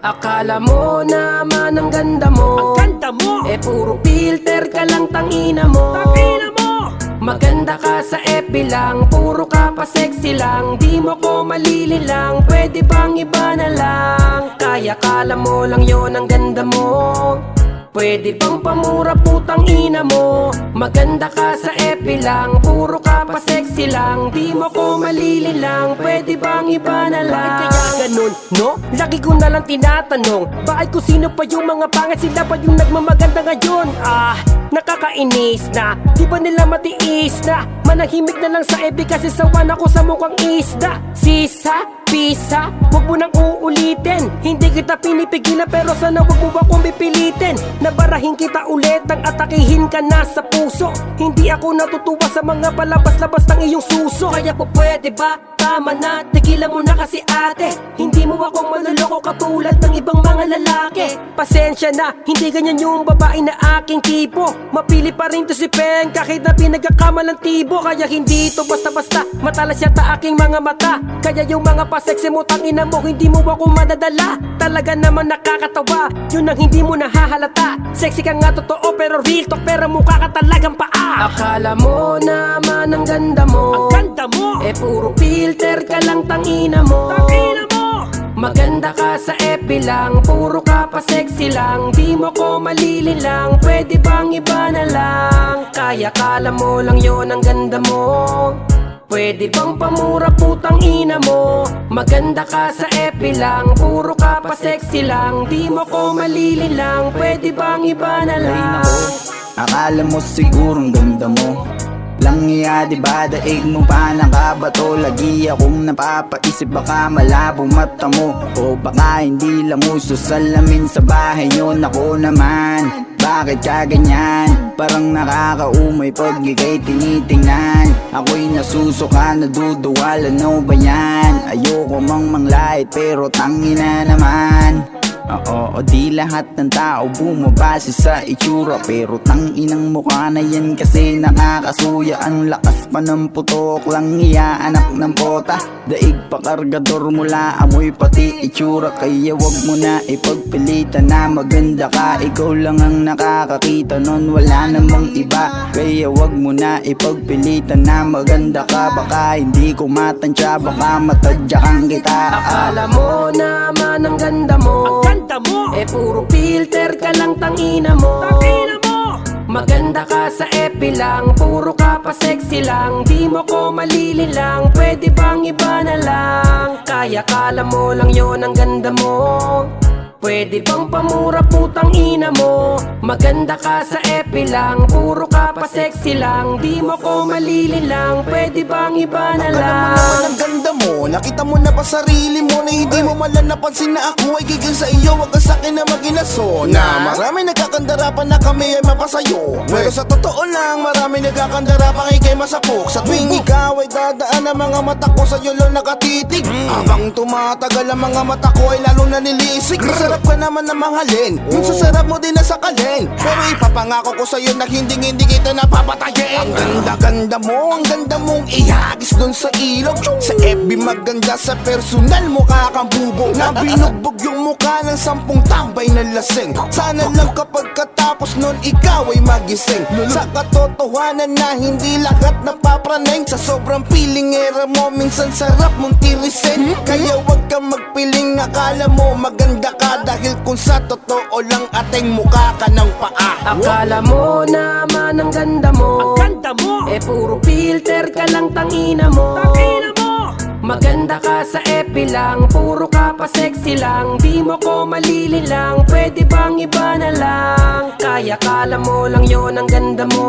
Akala mo naman ang ganda mo, Ang ganda mo, eh puro filter ka lang, tangina mo. tangina mo. Maganda ka sa FB lang, puro ka pa sexy lang. Di mo ko malililang, pwede bang iba na lang? Kaya kala mo lang yon ang ganda mo. Pwede bang pamura, putang ina mo? Maganda ka sa FB lang, puro ka pa sexy lang. Di mo ko malililang, pwede bang iba na lang? Bakit kaya ganun, no? Lagi ko nalang tinatanong, bakit kung sino pa yung mga pangit, sila pa yung nagmamaganda ngayon? Nakakainis na, di ba nila matiis na? Manahimik na lang sa FB kasi sawan ako sa mukhang isda. Sisa, pisa, wag mo nang uulitin. Hindi kita pinipigilan pero sana wag mo akong pipilitin. Nabarahin kita ulit nang atakihin ka na sa puso. Hindi ako natutuwa sa mga palabas-labas ng iyong suso. Kaya po pwede ba? Tama na, tigilan mo na kasi ate. Hindi mo ako manloloko katulad ng ibang mga lalaki. Pasensya na, hindi ganyan yung babae na aking tipo. Mapili pa rin to si Peng kahit na pinagkakamalang tibo. Kaya hindi ito basta-basta, matalas yata aking mga mata. Kaya yung mga pa-sexy mo, tangina mo, hindi mo ako madadala. Talaga naman nakakatawa, yun ang hindi mo nahahalata. Sexy ka nga totoo pero real talk, pero mukha ka talagang paa. Akala mo naman ang ganda mo, Ang ganda mo, eh puro filter ka lang, tangina mo. tangina mo. Maganda ka sa FB lang, puro ka pa sexy lang. Di mo ko malililang, pwede bang iba na lang? Kaya kala mo lang yon ang ganda mo. Pwede bang pamura, putang ina mo? Maganda ka sa FB lang, puro ka pa sexy lang. Di mo ko malililang, pwede bang iba na lang? Akala mo sigurong ganda mo lang iya, diba daig mo pa nakabato? Lagi akong napapaisip baka malabong mata mo, o baka hindi lang uso salamin sa bahay yun. Ako naman, bakit ka ganyan? Parang nakakaumay pag ika'y tinitingnan. Ako'y nasusuka, naduduwal, ano ba yan? Ayoko mang manglait pero tangina naman. Oo, di lahat ng tao bumabase sa itsura, pero tanginang mukha na yan kasi nakakasuya. Ang lakas pa ng putok lang iya, anak ng pota. Daig pa kargador mula, amoy pati itsura. Kaya wag mo na ipagpilitan na maganda ka. Ikaw lang ang nakakakita nun, wala namang iba. Kaya wag mo na ipagpilitan na maganda ka. Baka hindi ko matansya, baka matadyakan kita. Akala mo naman ang ganda mo, Ang ganda mo, eh puro filter ka lang, tangina mo. tangina mo. Maganda ka sa FB lang, puro ka pa sexy lang. Di mo ko malililang, pwede bang iba na lang? Kaya kala mo lang yon ang ganda mo. Pwede bang pamura, putang ina mo? Maganda ka sa FB lang, puro ka pa sexy lang. Di mo ko malililang, pwede bang iba na Akala mo lang? naman ang ganda mo, nakita mo na pa sarili mo na hindi mo man lang napansin na ako ay gigil sa iyo. Wag ka sa'kin na mag-inaso na marami nagkakandara pa na kami ay mapasayo. Pero sa totoo lang, marami nagkakandara pa kay masapok. Sa tuwing ikaw ay dadaan ang mga mata ko sa'yo lang nakatitig. Habang tumatagal ang mga mata ko ay lalo na nilisik. Masarap ka naman na mahalin, yung sasarap mo din na sakalin. Pero ipapangako ko sa'yo na hindi kita napapatayin. Ang ganda-ganda mo, ang ganda mong ihagis dun sa ilog. Sa FB maganda, sa personal mukha kang bubo. Na binugbog yung mukha ng 10 tambay na lasing. Sana lang kapag katapos nun ikaw ay magising. Sa katotohanan na hindi lahat napapraneng. Sa sobrang pilingera mo, minsan sarap mong tirisin. Kaya wag kang magpiling, akala mo maganda ka. Dahil kung sa totoo lang ating mukha ka ng paa. Akala mo naman ang ganda mo, Ang ganda mo, eh puro filter ka lang, tangina mo. tangina mo. Maganda ka sa FB lang, puro ka pa sexy lang. Di mo ko malililang, pwede bang iba na lang? Kaya kala mo lang yon ang ganda mo.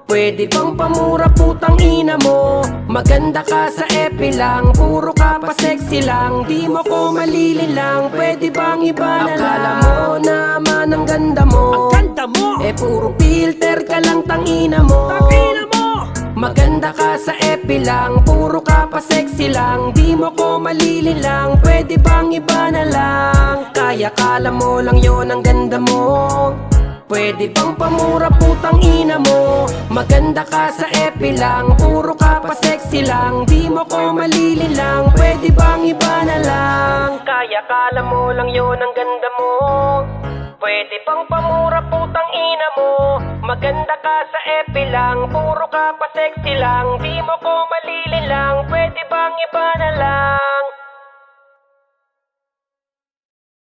Pwede bang pamura, putang ina mo? Maganda ka sa FB lang, puro ka pa sexy lang. Di mo ko malililang, pwede bang iba na lang? Akala mo naman ang ganda mo, Ang ganda mo, eh puro filter ka lang, tangina mo. tangina mo. Maganda ka sa FB lang, puro ka pa sexy lang. Di mo ko malililang, pwede bang iba na lang? Kaya kala mo lang yon ang ganda mo. Pwede bang pamura, putang ina mo? Maganda ka sa FB lang, puro ka pa sexy sexy lang, di mo ko malililang. Pwede bang iba na lang? Kaya kala mo lang yun ang ganda mo. Pwede bang pamura putang ina mo? Maganda ka sa FB lang, puro ka pa sexy lang. Di mo ko malililang, pwede bang iba na lang?